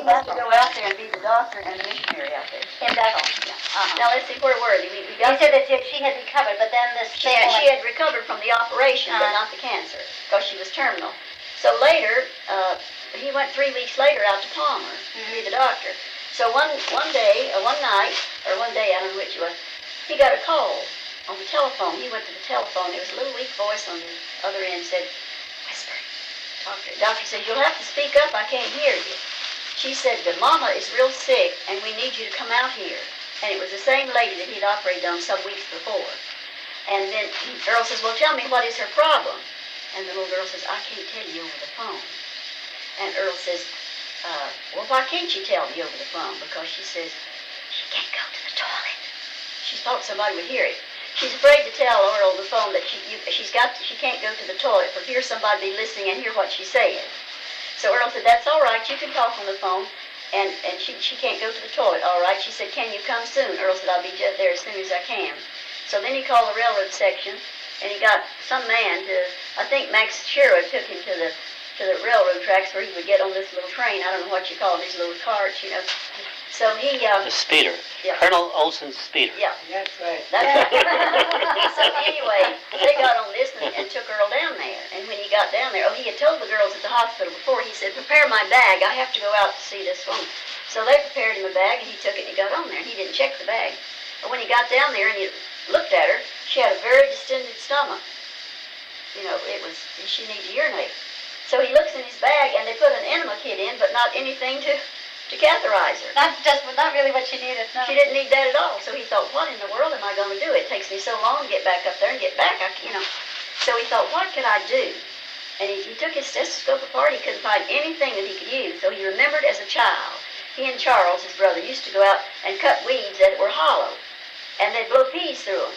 he must go out there and be the doctor and the missionary out there. In Bethel. Yeah. Uh-huh. Now let's see, where were they? We He got said that she had recovered, but then this she had recovered from the operation, but not the cancer, because she was terminal. So later, he went 3 weeks later out to Palmer to be the doctor. So one day, one night, or one day, I don't know which it was, he got a call on the telephone. He went to the telephone. There was a little weak voice on the other end, said, whisper. Doctor said, you'll have to speak up. I can't hear you. She said, the mama is real sick, and we need you to come out here. And it was the same lady that he'd operated on some weeks before. And then Earl says, well, tell me, what is her problem? And the little girl says, I can't tell you over the phone. And Earl says, well, why can't you tell me over the phone? Because she says, she can't go to the toilet. She thought somebody would hear it. She's afraid to tell Earl on the phone that she can't go to the toilet for fear somebody be listening and hear what she's saying. So Earl said, that's all right, you can talk on the phone. And she can't go to the toilet. All right. She said, can you come soon? Earl said, I'll be there as soon as I can. So then he called the railroad section, and he got some man to, I think Max Sherwood took him to the railroad tracks where he would get on this little train. I don't know what you call these little carts, you know. So he... the speeder. Yeah. Colonel Olson's speeder. Yeah. That's right. That's right. So anyway, they got on this and took Earl down there. And when he got down there, he had told the girls at the hospital before, he said, prepare my bag. I have to go out to see this woman. So they prepared him a bag, and he took it and he got on there. And he didn't check the bag. But when he got down there and he looked at her, she had a very distended stomach. You know, she needed to urinate. So he looks in his bag, and they put an enema kit in, but not anything to catheterize her. Not really what she needed. No. She didn't need that at all. So he thought, what in the world am I going to do? It takes me so long to get back up there and get back, So he thought, what could I do? And he took his stethoscope apart. He couldn't find anything that he could use. So he remembered as a child, he and Charles, his brother, used to go out and cut weeds that were hollow, and they'd blow peas through them.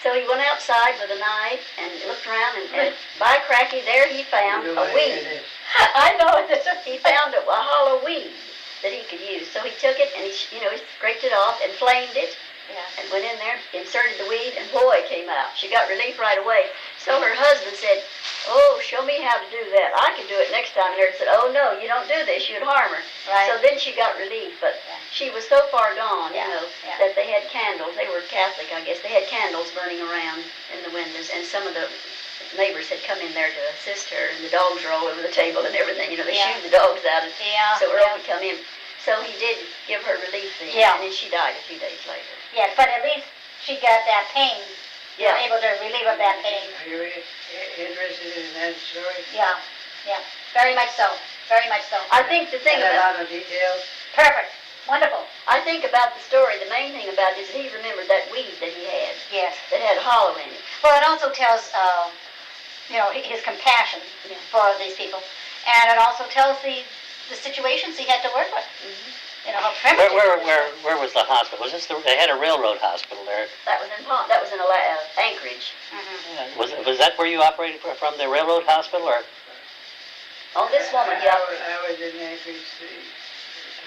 So he went outside with a knife and looked around, and by cracky, there he found a weed. I know it. He found a hollow weed that he could use. So he took it and he scraped it off and flamed it, and went in there, inserted the weed, and boy, it came out. She got relief right away. So her husband said, oh, show me how to do that. I can do it next time. And her said, oh, no, you don't do this. You'd harm her. Right. So then she got relief, but she was so far gone, that they had candles. They were Catholic, I guess. They had candles burning around in the windows, and some of the neighbors had come in there to assist her, and the dogs were all over the table and everything. They shooed the dogs out, and so Earl would come in. So he did give her relief then, and then she died a few days later. Yes, but at least she got that pain. You were able to relieve of that pain. Are you interested in that story? Yeah, very much so. Very much so. I think the thing about... a lot about... of details? Perfect. Wonderful. I think about the story, the main thing about it is that he remembered that weed that he had. Yes. That had a hollow in it. Well, it also tells, his compassion for these people. And it also tells the situations he had to work with. Mm-hmm. Where was the hospital? Was this they had a railroad hospital there? That was in Anchorage. Mm-hmm. Was that where you operated from, the railroad hospital, or? On this woman, he operated. I was in Anchorage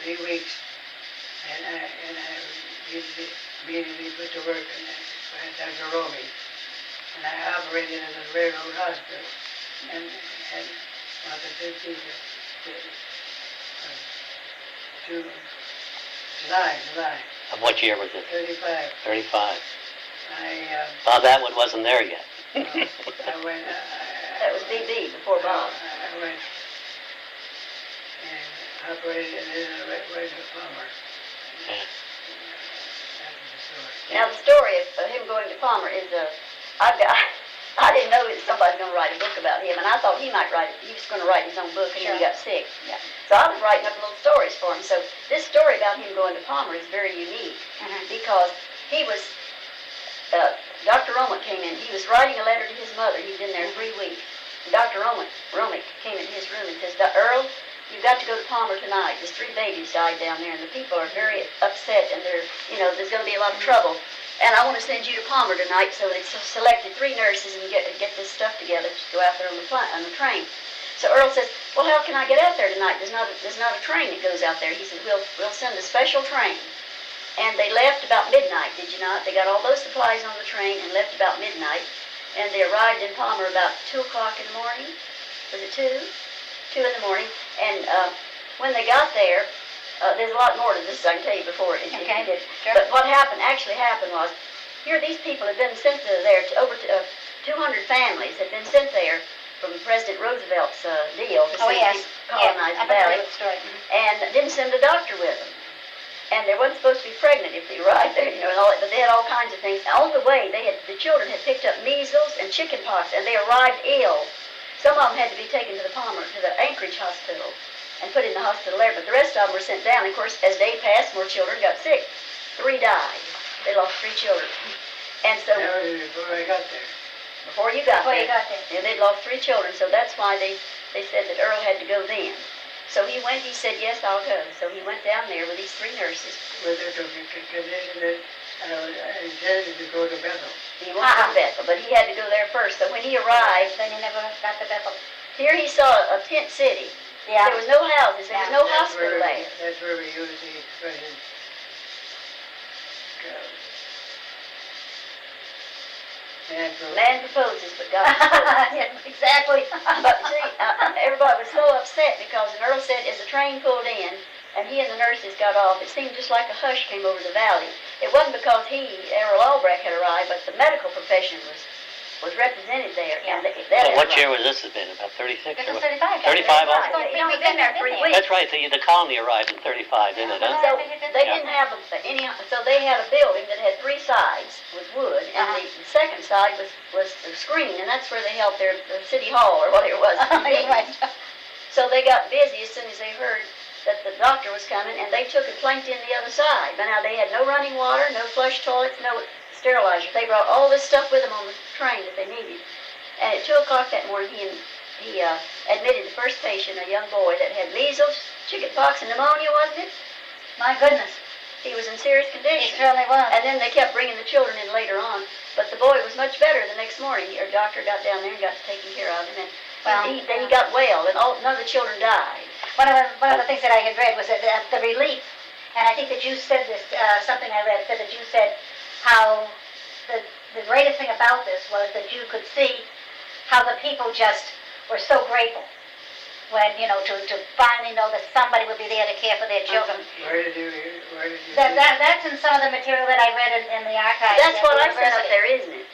3 weeks, and I immediately put to work by Dr. Romig, and I operated in a railroad hospital, and on the 15th of July. Of what year was it? 35. 35. I that one wasn't there yet. I went. That was BB before Bob. I went and operated in a regular Palmer. Yeah. That was the story. Now the story of him going to Palmer is I didn't know that somebody was going to write a book about him, and I thought he might write it. He was going to write his own book, and then he got sick. Yeah. So I was writing up little stories for him. So this story about him going to Palmer is very unique because he was, Dr. Romig came in. He was writing a letter to his mother. He'd been there 3 weeks. And Dr. Romig came into his room and says, Earl, you've got to go to Palmer tonight. There's 3 babies died down there, and the people are very upset, and there's going to be a lot of trouble. And I want to send you to Palmer tonight, so they selected 3 nurses and get this stuff together to go out there on the train. So Earl says, well, how can I get out there tonight? There's not a train that goes out there. He says, we'll send a special train. And they left about midnight, did you not? They got all those supplies on the train and left about midnight. And they arrived in Palmer about 2 o'clock in the morning. Was it 2? 2 in the morning. And when they got there, there's a lot more to this I can tell you before it Okay, did. sure. But what actually happened was, here these people had been sent there to over 200 families had been sent there from President Roosevelt's deal to Oh, send yes. people colonize Yes, the valley, the story. and didn't send a doctor with them. And they wasn't supposed to be pregnant if they arrived there, and all that, but they had all kinds of things. On the way, the children had picked up measles and chicken pox, and they arrived ill. Some of them had to be taken to the Anchorage Hospital and put in the hospital there, but the rest of them were sent down. And of course, as day passed, more children got sick. 3 died. They lost 3 children. And so That was before I got there. before you got Before there, you got there. and they'd lost 3 children, so that's why they said that Earl had to go then. So he went, he said, yes, I'll go. So he went down there with these 3 nurses. With the condition that I intended to go to Bethel. He went to Bethel, but he had to go there first. So when he arrived, Then he never got to Bethel. here he saw a tent city. Yeah. There was no houses, there was no hospital there. That's where we use the expression. Man proposes, but God disposes. Yes, exactly. But see, everybody was so upset because an Earl said as the train pulled in and he and the nurses got off, it seemed just like a hush came over the valley. It wasn't because Earl Albrecht had arrived, but the medical profession was represented there. Yeah. And that Well, what had year arrived. was this been? About 36? This or was what? 35. 35 also? They only been there 3 weeks. That's right, the colony arrived in 35, didn't it? Huh? So they didn't have any. So they had a building that had 3 sides with wood, and the second side was a screen, and that's where they held their city hall or whatever it was. Right. So they got busy as soon as they heard that the doctor was coming, and they took and planked in the other side. But now they had no running water, no flush toilets, no sterilizer. They brought all this stuff with them on the train that they needed. And at 2 o'clock that morning, he admitted the first patient, a young boy that had measles, chickenpox, and pneumonia, wasn't it? My goodness. He was in serious It condition. certainly was. And then they kept bringing the children in later on. But the boy was much better the next morning. Your doctor got down there and got taking care of him. And then he got well, and none of the children died. One of the things that I had read was that the relief, and I think that you said this, something I read said that you said how the greatest thing about this was that you could see how the people just were so grateful when, to finally know that somebody would be there to care for their children. Where did you That's in some of the material that I read in the archives. That's what I sent up there, isn't it?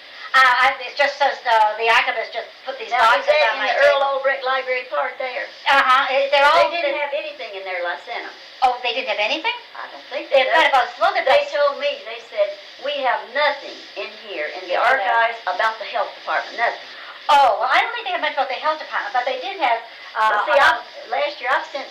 It just says the archivist just put these Now, is boxes that on in my the Earl table. Albrecht Library Park there? They're all. They didn't have anything in there till I sent them. Oh, they didn't have anything? I don't think they They've got did. about look at They this. told me, they said, we have nothing in here in the archives about the health department, nothing. Oh, well, I don't think they have much about the health department, but they did have. Well, see, last year I've sent,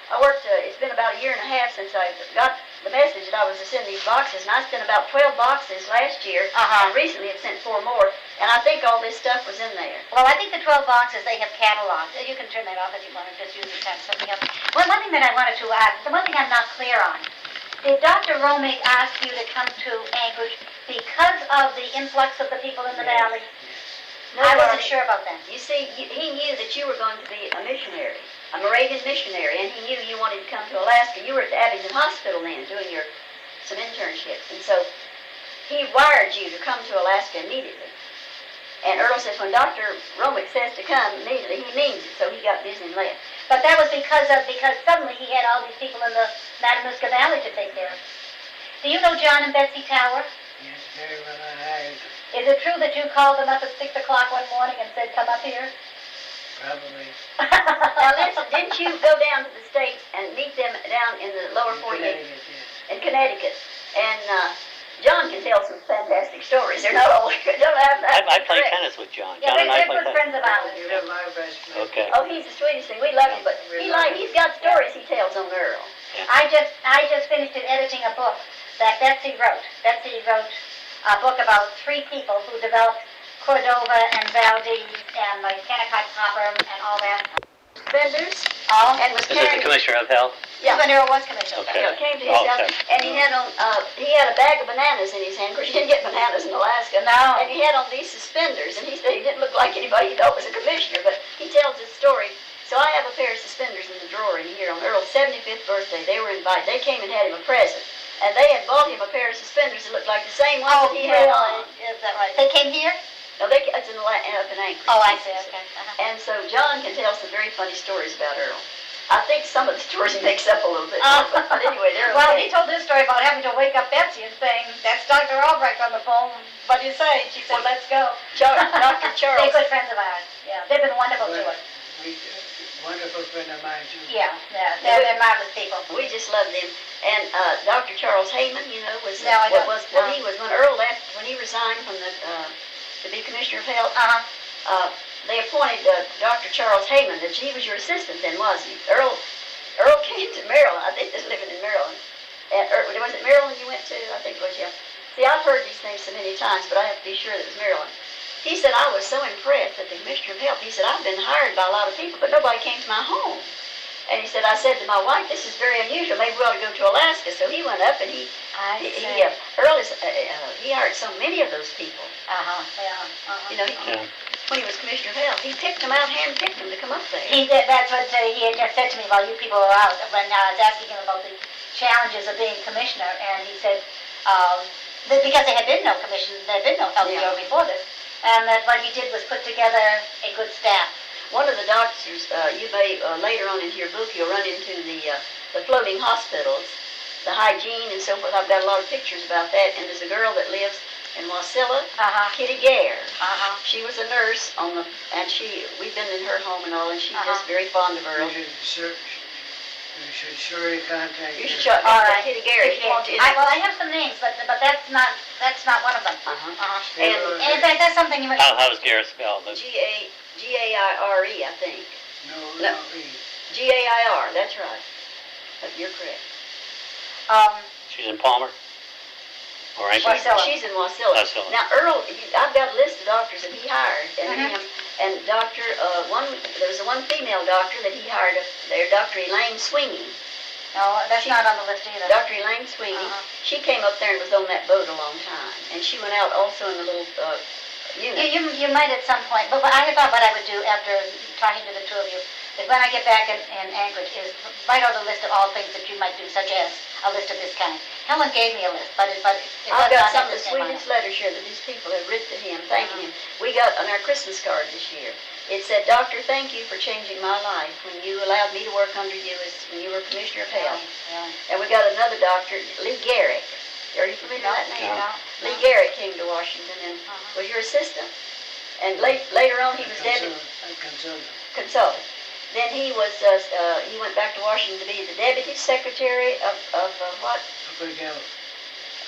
I worked, it's been about 1.5 years since I got the message that I was to send these boxes, and I sent about 12 boxes last year, and recently it sent 4 more, and I think all this stuff was in there. Well, I think the 12 boxes they have cataloged. You can turn that off if you want to just use it time something else. One thing that I wanted to ask, the one thing I'm not clear on, did Dr. Romig ask you to come to Anchorage because of the influx of the people in the valley? No, I wasn't sure about that. You see, he knew that you were going to be a missionary, a Moravian missionary, and he knew you wanted to come to Alaska. You were at the Abingdon Hospital then doing some internships, and so he wired you to come to Alaska immediately. And Earl says when Dr. Romig says to come immediately, he means it, so he got busy and left. But that was because suddenly he had all these people in the Matanuska Valley to take care of. Do you know John and Betsy Tower? Yes, very well, I Is it true that you called them up at 6 o'clock one morning and said, come up here? probably. Now listen, didn't you go down to the States and meet them down in the lower 48? Connecticut, yes. In Connecticut. And John can tell some fantastic stories. They're not all, don't have that. I played tennis with John. Yeah, John and I they're played good tennis. friends of ours. You know my best friend. Okay. Oh, he's the sweetest thing. We love him, but he's got stories he tells on Earl. I just finished editing a book that Betsy wrote. Betsy wrote a book about 3 people who developed Cordova and Valdez and like Kennecott copper and all that. Vendors. All. And was This is the carrying. Commissioner of Health? Yeah. When Earl was commissioner. Okay. Came to his house, Okay. and he had a bag of bananas in his hand. Of course, you didn't get bananas in Alaska. No. And he had on these suspenders, and he said he didn't look like anybody he thought was a commissioner, but he tells his story. So I have a pair of suspenders in the drawer in here on Earl's 75th birthday. They were invited. They came and had him a present. And they had bought him a pair of suspenders that looked like the same ones that he had on. Is that right? They came here? No, it's up in Anchorage. Oh, I see, okay. And so John can tell some very funny stories about Earl. I think some of the stories he makes up a little bit. But anyway, they're Well, okay. he told this story about having to wake up Betsy and saying, "That's Dr. Albrecht on the phone. What do you say?" She said, "Let's go." Dr. They're Charles. good friends of ours. Yeah, they've been wonderful to us. Wonderful friend of mine too. Yeah, they're marvelous people. We just love them. And Dr. Charles Heyman, you know, was No, I don't. he was when Earl left, when he resigned from the to be Commissioner of Health. They appointed Dr. Charles Heyman. That he was your assistant then, was he? Earl came to Maryland. I think they're living in Maryland. And was it Maryland you went to? I think it was, yeah. See, I've heard these names so many times, but I have to be sure that it was Maryland. He said, I was so impressed that the Commissioner of Health, he said, I've been hired by a lot of people, but nobody came to my home. And he said, I said to my wife, this is very unusual. Maybe we ought to go to Alaska. So he went up and Earl he hired so many of those people. You know, when he was Commissioner of Health, he picked them out, handpicked them to come up there. He did. That's what he had just said to me while you people were out when I was asking him about the challenges of being commissioner, and he said that because there had been no commission, there had been no health bureau before this, and that what he did was put together a good staff. One of the doctors, you may later on into your book, you'll run into the floating hospitals, the hygiene and so forth. I've got a lot of pictures about that. And there's a girl that lives in Wasilla, Kitty Gair. She was a nurse and we've been in her home and all, and she's just very fond of Earl. You should surely contact her. You should all right, Kitty Gair, if you want to. I have some names, but that's not one of them. And in fact, that's something you might. How's Gair spelled? Gaire, I think. No. Gair, that's right. You're correct. She's in Palmer? Or ain't she? She's in Wasilla. Now, Earl, I've got a list of doctors that he hired, and Dr. There was one female doctor that he hired there, Dr. Elaine Sweeney. No, that's not on the list either. Dr. Elaine Sweeney. She came up there and was on that boat a long time, and she went out also in the little unit. You might at some point, but I thought what I would do after talking to the two of you is when I get back in Anchorage is write out a list of all things that you might do, such as a list of this kind. Helen gave me a list, but it I've got some of the sweetest letters here that these people have written to him, thanking him. We got on our Christmas card this year. It said, Doctor, thank you for changing my life when you allowed me to work under you when you were Commissioner of Health. And we got another doctor, Lee Garrick. Are you familiar with that name? Lee Garrick came to Washington and was your assistant. And later on he was consultant. Then he was he went back to Washington to be the Deputy Secretary of what? Public Health.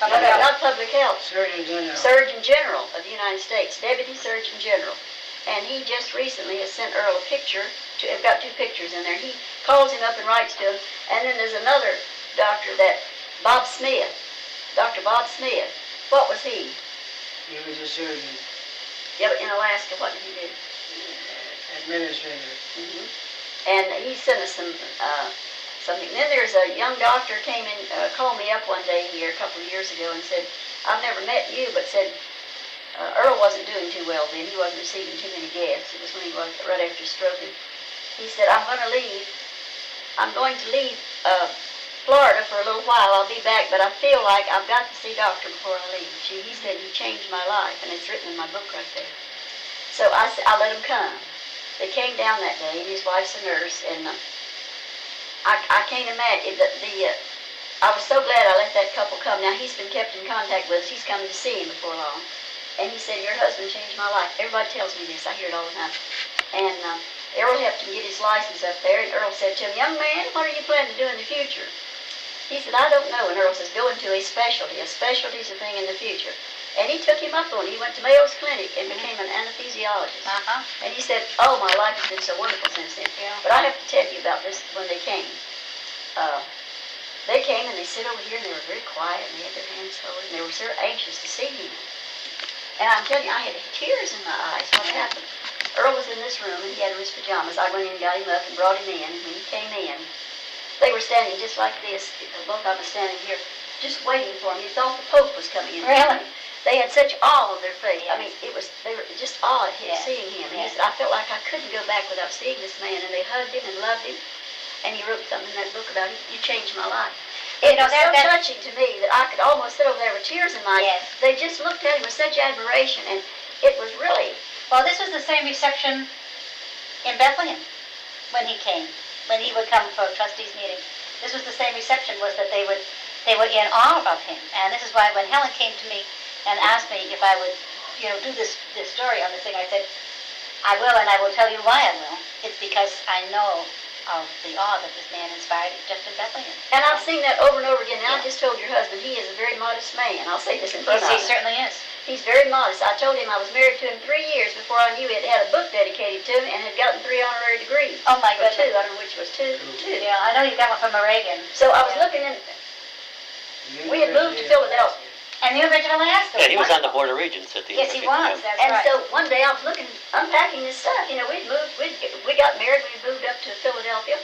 Not Public Health. Surgeon General. Surgeon General of the United States, Deputy Surgeon General. And he just recently has sent Earl a picture. I've got 2 pictures in there. He calls him up and writes to him. And then there's another doctor, Bob Smith. Dr. Bob Smith. What was he? He was a surgeon. Yeah, but in Alaska, what did he do? Administrator. And he sent us something. And then there's a young doctor came in, called me up one day here a couple of years ago and said, I've never met you, but said, Earl wasn't doing too well then. He wasn't receiving too many guests. It was when he was right after stroking. He said, I'm going to leave Florida for a little while. I'll be back, but I feel like I've got to see Doctor before I leave. He said he changed my life, and it's written in my book right there. So I let him come. They came down that day, and his wife's a nurse, and I can't imagine I was so glad I let that couple come. Now he's been kept in contact with us. He's coming to see him before long. And he said, your husband changed my life. Everybody tells me this. I hear it all the time. And Earl helped him get his license up there. And Earl said to him, young man, what are you planning to do in the future? He said, I don't know. And Earl says, go into a specialty. A specialty's a thing in the future. And he took him up on it. He went to Mayo's Clinic and became an anesthesiologist. And he said, oh, my life has been so wonderful since then. But I have to tell you about this when they came. They came and they sit over here and they were very quiet and they had their hands folded and they were so anxious to see him. And I'm telling you, I had tears in my eyes. What happened? Earl was in this room and he had on his pajamas. I went in and got him up and brought him in. And when he came in, they were standing just like this. Both of them standing here, just waiting for him. He thought the Pope was coming in. Really? They had such awe on their face. I mean, they were just awed seeing him. And he said, I felt like I couldn't go back without seeing this man. And they hugged him and loved him. And he wrote something in that book about it. You changed my life. It was so touching to me that I could almost sit over there with tears in my eyes. They just looked at him with such admiration, and it was really... Well, this was the same reception in Bethlehem when he came. when he would come for a trustees meeting, this was the same reception, was that they were in awe of him. And this is why when Helen came to me and asked me if I would, do this story on this thing, I said, I will, and I will tell you why I will. It's because I know of the awe that this man inspired just in Bethlehem. And I've seen that over and over again. And I just told your husband he is a very modest man. I'll say this in front of He him. certainly is. He's very modest. I told him I was married to him 3 years before I knew he had a book dedicated to him and had gotten 3 honorary degrees. Oh my Or goodness. 2, I don't know which was 2. Yeah, I know you got one from Moravian. So I was looking in, we had moved to Philadelphia. And the original Alaska. Yeah, he was on the Board of Regents at the Yes, he University. was. That's And right. so one day I was looking, unpacking this stuff. We'd moved, we got married, we moved up to Philadelphia.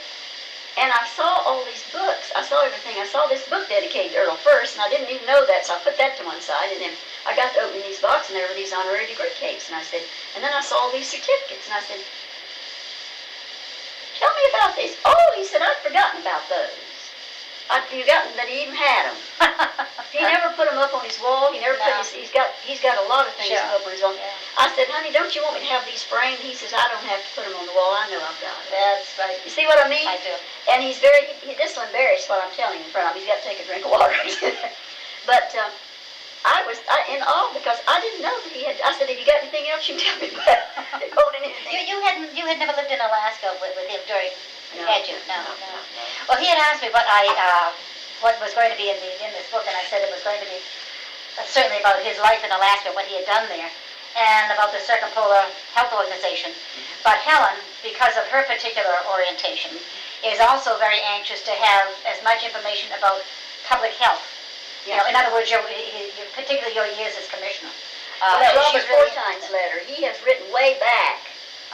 And I saw all these books. I saw everything. I saw this book dedicated to Earl first, and I didn't even know that, so I put that to one side. And then I got to opening these boxes, and there were these honorary degree capes. And I said, and then I saw all these certificates, and I said, tell me about these. Oh, he said, I'd forgotten about those. I'd forgotten that he even had them. He never put them up on his wall. He never put No. he's got a lot of things Sure. up on his wall. Yeah. I said, honey, don't you want me to have these framed? He says, I don't have to put them on the wall. I know I've got them. That's right. You see what I mean? I do. And he's very, this will embarrass what I'm telling you in front of him. He's got to take a drink of water. But I was in awe because I didn't know that he had, I said, have you got anything else you can tell me about? Holding anything? You had never lived in Alaska with him during, No. had you? No. Well, he had asked me what was going to be in this book, and I said it was going to be certainly about his life in Alaska, what he had done there, and about the Circumpolar Health Organization. But Helen, because of her particular orientation, is also very anxious to have as much information about public health. In other words, particularly your years as commissioner. Well, that Robert she's really Fortine's letter, he has written way back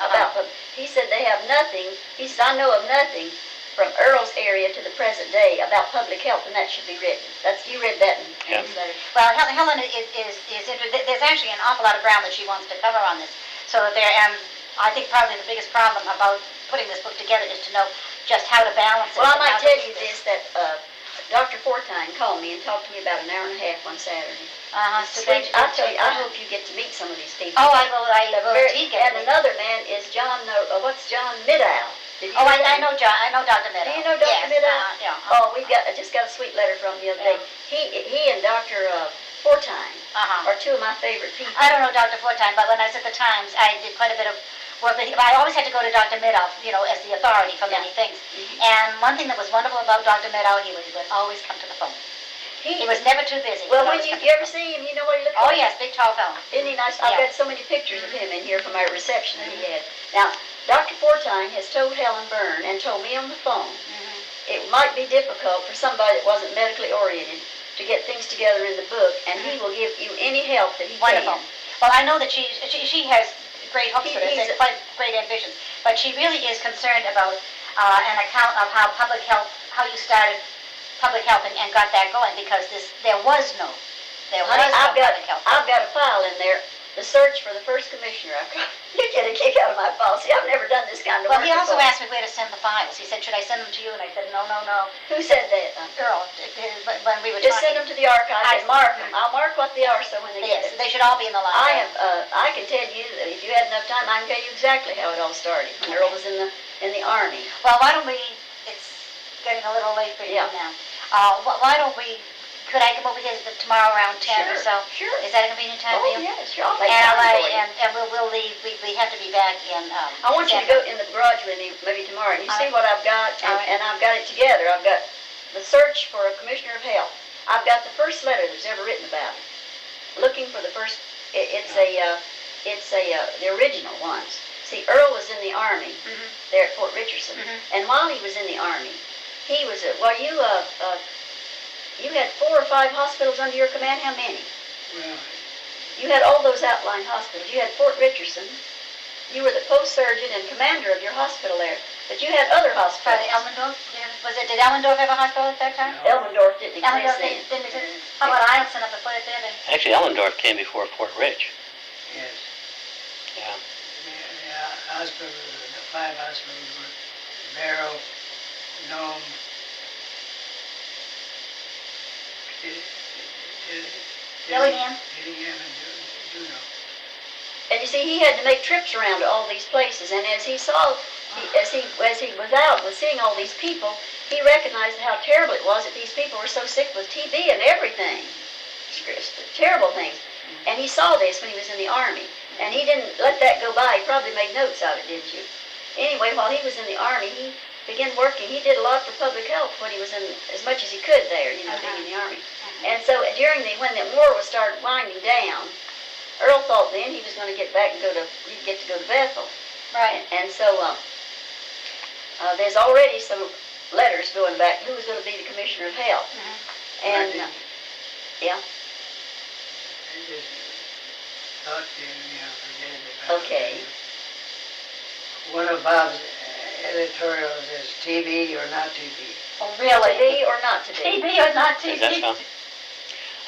about them. He said they have nothing, he says, I know of nothing from Earl's area to the present day about public health, and that should be written. You read that in his letter. Well, Helen is interested. There's actually an awful lot of ground that she wants to cover on this. So that I think probably the biggest problem about putting this book together is to know just how to balance it. Well, I and might how to tell do you this, that Dr. Fortine called me and talked to me about an hour and a half one Saturday. Sweet, I tell you, I hope you get to meet some of these people. Oh, I will indeed get And to meet. another man is John Middow. Oh, I know John. I know Dr. Meadow. Do you know Dr. Yes, Middow? yeah. Oh, I just got a sweet letter from him the other day. He and Dr. Fortine are 2 of my favorite people. I don't know Dr. Fortine, but when I was at the Times, I did quite a bit of work with him. I always had to go to Dr. Meadow, as the authority for many things. And one thing that was wonderful about Dr. Meadow, he would always come to the phone. He was never too busy. Well, when you ever see him, you know what he looks Oh, like? yes, big tall fellow. Isn't he nice? I've got so many pictures of him in here from my reception that he had. Now, Dr. Fortine has told Helen Byrne and told me on the phone it might be difficult for somebody that wasn't medically oriented to get things together in the book, and he will give you any help that he Wonderful. can. Well, I know that she has great hopes for this and quite great ambitions, but she really is concerned about an account of how how you started public health and got that going, because there was no public health. I've got a file in there, the search for the first commissioner. You get a kick out of my file. See, I've never done this kind of Well, work he also before. asked me where to send the files. He said, should I send them to you? And I said, no. Who said that? Earl, when we were Just send talking. them to the archives and mark them. I'll mark what they are so when they get Yes, there. they should all be in the library. I can tell you, if you had enough time, I can tell you exactly how it all started. When Earl was in the Army. Well, why don't we, it's getting a little late for you now. Why don't we, could I come over here tomorrow around 10 or so? Sure. Is that a convenient time for you? Oh, yes, sure. I'll make And time for you. and we'll leave, we have to be back in, I want you to go in the garage with me maybe tomorrow, and you see what I've got, and I've got it together. I've got the search for a commissioner of health. I've got the first letter that's ever written about it. Looking for the first, it's the original ones. See, Earl was in the Army there at Fort Richardson, and while he was in the Army, he was you had 4 or 5 hospitals under your command. How many? Well, You had all those outlying hospitals. You had Fort Richardson. You were the post surgeon and commander of your hospital there. But you had other hospitals. Elmendorf, did Elmendorf have a hospital at that time? Elmendorf didn't Elmendorf exist then. didn't exist. How about Eielson up at Fort there then? Actually, Ellendorf came before Fort Ridge. yes. Yeah. The hospital, the 5 hospitals were Barrow, Nome, Dillingham. Dillingham and Juneau. And you see, he had to make trips around to all these places. And as he saw As he was out, was seeing all these people, he recognized how terrible it was that these people were so sick with TB and everything. Terrible things. And he saw this when he was in the Army. And he didn't let that go by. He probably made notes of it, didn't you? Anyway, while he was in the Army, he began working. He did a lot for public health when he was in, as much as he could there, you know, being in the Army. And so when the war was started winding down, Earl thought then he was going to get back and he'd get to go to Bethel. Right. And so there's already some letters going back. Who was going to be the Commissioner of Health? And yeah. I just thought Okay. One of Bob's editorials is TB or not TB. Oh, To really? be or not to be? TB or not Is that TB? so?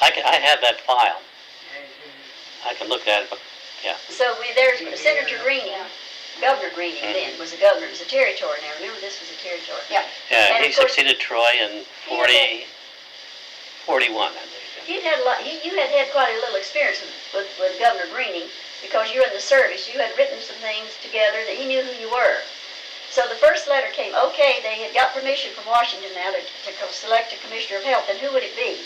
I have that file. I can look at it, but So there's Senator Greening, Governor Greening then was a governor. It was a territory now. Remember, this was a territory. Yeah. yeah, And he of course- succeeded Troy in 41, I believe. You had quite a little experience with Governor Greening because you were in the service. You had written some things together that he knew who you were. So the first letter came. Okay, they had got permission from Washington now to select a Commissioner of Health, and who would it be?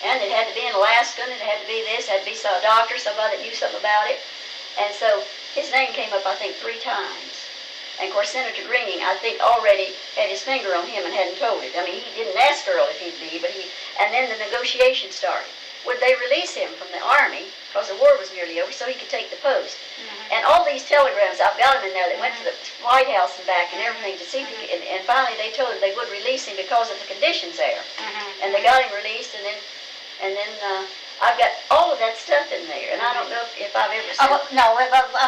And it had to be an Alaskan. It had to be this. It had to be a doctor, somebody that knew something about it. And so his name came up, I think, 3 times. And of course, Senator Greening, I think, already had his finger on him and hadn't told it. I mean, he didn't ask Earl if he'd be, and then the negotiation started. Would they release him from the Army, because the war was nearly over, so he could take the post? And all these telegrams, I've got them in there, that went to the White House and back and everything to see if he could, and finally they told him they would release him because of the conditions there. And they got him released, and then I've got all of that stuff in there, and I don't know if I've ever seen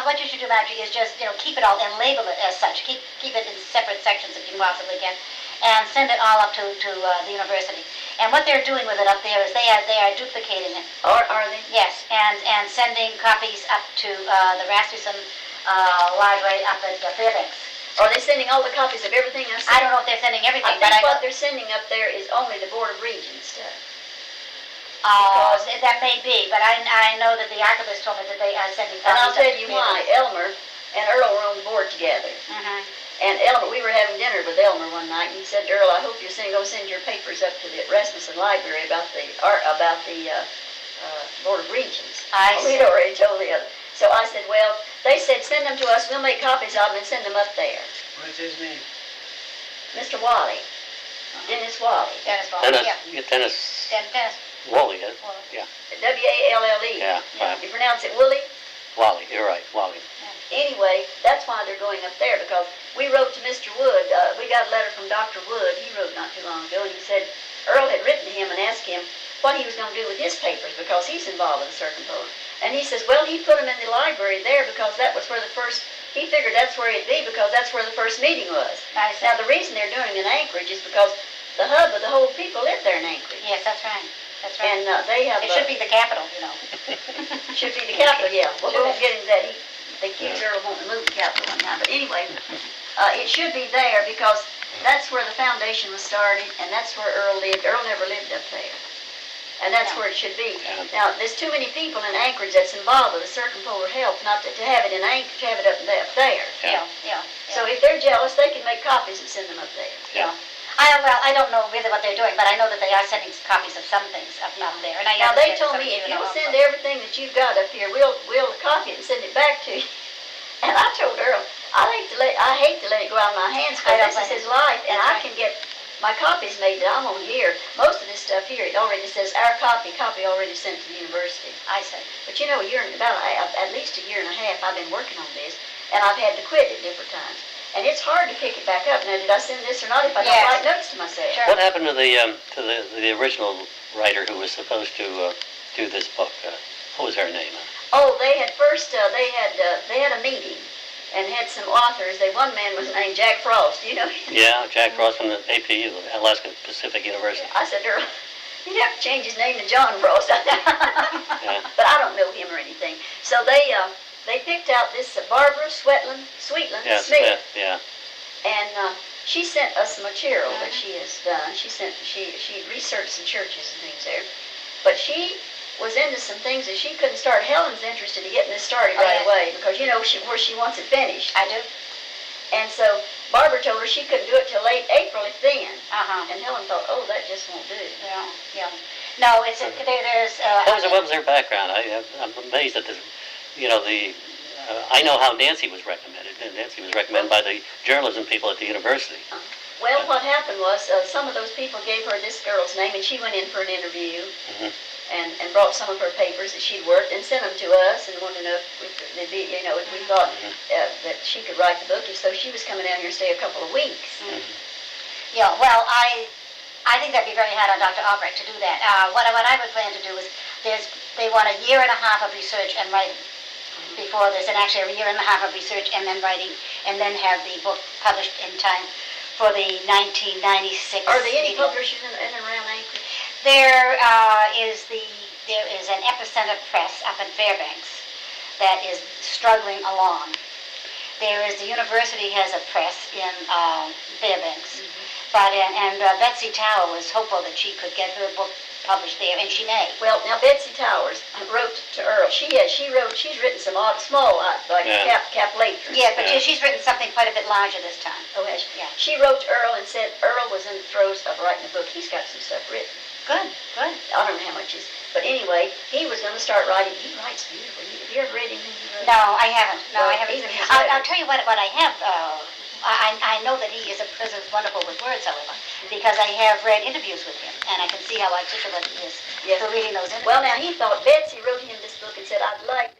What you should do, Margery, is just, keep it all and label it as such. Keep it in separate sections if you possibly can, and send it all up to the university. And what they're doing with it up there is they are duplicating it. Are they? Yes, and sending copies up to the Rasmussen Library up at Fairbanks. Are they sending all the copies of everything I sent? I don't know if they're sending everything, I but think I know. what they're sending up there is only the Board of Regents stuff. That may be, but I know that the archivist told me that they are sending And I'll copies. tell you why. Elmer and Earl were on the board together. And we were having dinner with Elmer one night, and he said to Earl, I hope you're going to send your papers up to the Rasmussen Library about the Board of Regents. I see. We'd already told the other. So I said, well, they said send them to us, we'll make copies of them and send them up there. What's his name? Mr. Wally. Dennis Wally. Dennis Wally, Dennis, yeah. Dennis Woolley, Wally. W-A-L-L-E. Yeah, right. You pronounce it Woolley? Wally, you're right, Wally. Anyway, that's why they're going up there, because we wrote to Mr. Wood. We got a letter from Dr. Wood. He wrote not too long ago, and he said Earl had written to him and asked him what he was going to do with his papers, because he's involved in the circumpolar. And he says, well, he put them in the library there because that was where he figured that's where it'd be because that's where the first meeting was. I see. Now, the reason they're doing it in Anchorage is because the hub of the whole people live there in Anchorage. Yes, that's right. That's right. And they have... It should be the capital, Should be the capital, yeah. Well, we Should won't get into that. They accused Earl of wanting to move the capital one time. But anyway, it should be there because that's where the foundation was started, and that's where Earl lived. Earl never lived up there. And that's where it should be. Yeah. Now, there's too many people in Anchorage that's involved with the circumpolar health not to have it in Anchorage, to have it up there. Yeah. So if they're jealous, they can make copies and send them up there. Yeah. I don't know really what they're doing, but I know that they are sending copies of some things up there. And Now, they told me, if you'll send everything that you've got up here, we'll copy it and send it back to you. And I told Earl, I hate to let it go out of my hands because this is his life, and I can get my copies made that I'm on here. Most of this stuff here, it already says our copy already sent to the university. I see. But about at least a year and a half I've been working on this, and I've had to quit at different times. And it's hard to pick it back up. Now, did I send this or not if I don't write notes to myself? Sure. What happened to the original writer who was supposed to do this book? What was her name? Oh, they had a meeting and had some authors. One man was named Jack Frost. Do you know him? Yeah, Jack Frost from the APU, Alaska Pacific University. I said, Earl, he'd have to change his name to John Frost. Yeah. But I don't know him or anything. So they picked out this Barbara Sweetland Yeah, Smith. yeah. And she sent us some material that she has done. She researched some churches and things there. But she was into some things that she couldn't start. Helen's interested in getting this started right away because where she wants it finished. I do. And so Barbara told her she couldn't do it till late April if then. Uh-huh. And Helen thought, oh, that just won't do. Yeah, yeah. No, it's, there's, What was her background? I'm amazed at this, I know how Nancy was recommended, and Nancy was recommended by the journalism people at the university. Well, what happened was some of those people gave her this girl's name, and she went in for an interview. And brought some of her papers that she'd worked and sent them to us and wanted to know if they'd be, if we thought that she could write the book. And so she was coming down here and stay a couple of weeks. Yeah, well, I think that'd be very hard on Dr. Albrecht to do that. What I would plan to do is, they want a year and a half of research and writing before this, and actually a year and a half of research and then writing, and then have the book published in time for the 1996 Are there any meeting. publishers in and around Anchorage? There is an Epicenter Press up in Fairbanks that is struggling along. There is, the university has a press in Fairbanks, but Betsy Tower was hopeful that she could get her book published there, and she may. Well, now Betsy Towers wrote to Earl. She's written some small, like Cap Latry. Yeah, but she's written something quite a bit larger this time. Oh, has she? Yeah. She wrote to Earl and said Earl was in the throes of writing a book. He's got some stuff written. Good. I don't know how much is, but anyway, he was going to start writing. He writes beautifully. Have you ever read anything he wrote? No, I haven't. Well, even his I'll tell you what I have. I know that he is a person who's wonderful with words, however, because I have read interviews with him, and I can see how articulate he is for reading those interviews. Well, now he thought Betsy wrote him this book and said, I'd like